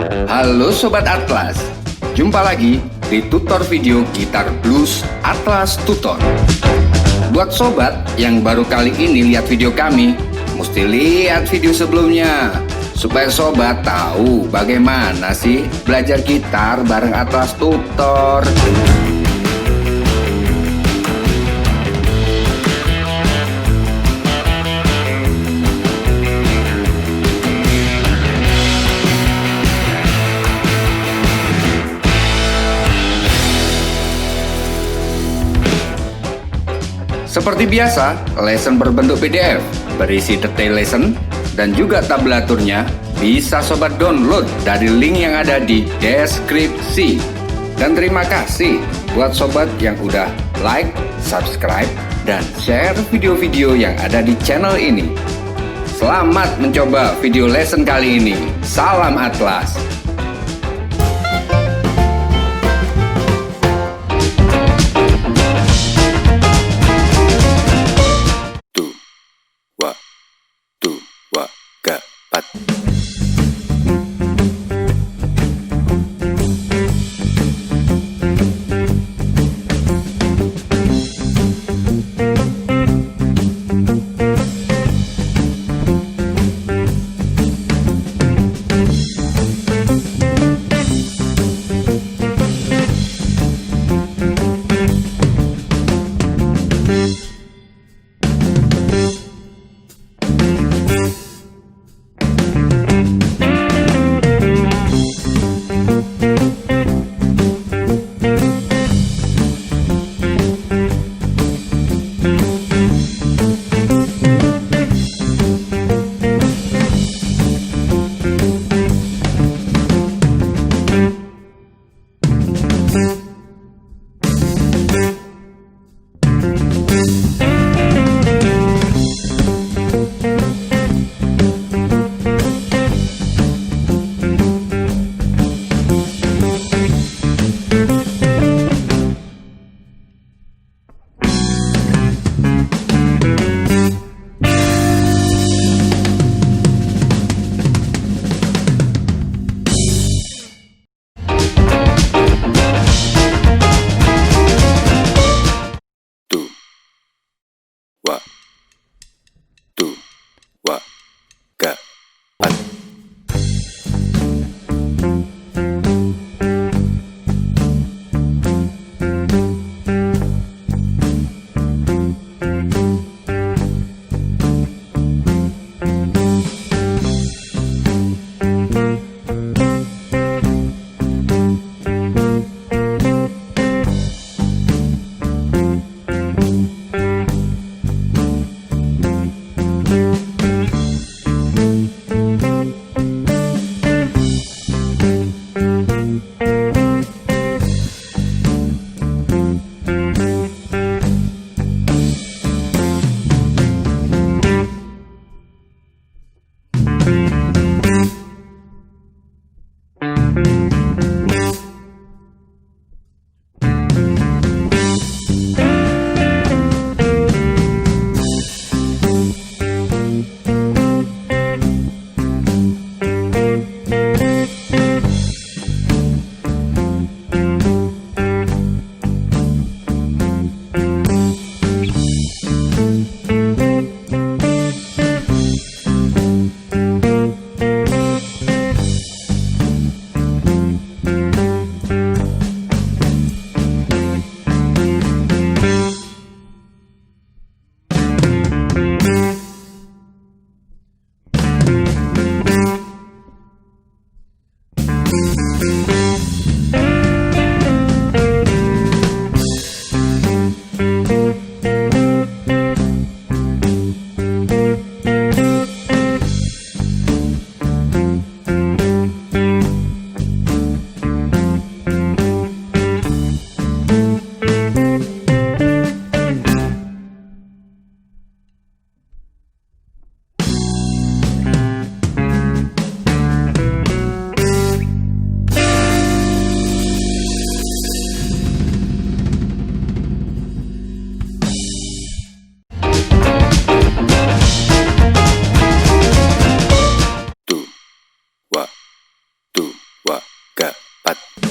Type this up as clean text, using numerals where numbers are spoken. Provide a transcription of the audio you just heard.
Halo Sobat Atlas, jumpa lagi di tutor video gitar blues Atlas Tutor. Buat sobat yang baru kali ini lihat video kami, mesti lihat video sebelumnya supaya sobat tahu bagaimana sih belajar gitar bareng Atlas Tutor. Seperti biasa, lesson berbentuk PDF berisi detail lesson dan juga tablaturnya bisa sobat download dari link yang ada di deskripsi. Dan terima kasih buat sobat yang udah like, subscribe, dan share video-video yang ada di channel ini. Selamat mencoba video lesson kali ini. Salam Atlas. 3, 4.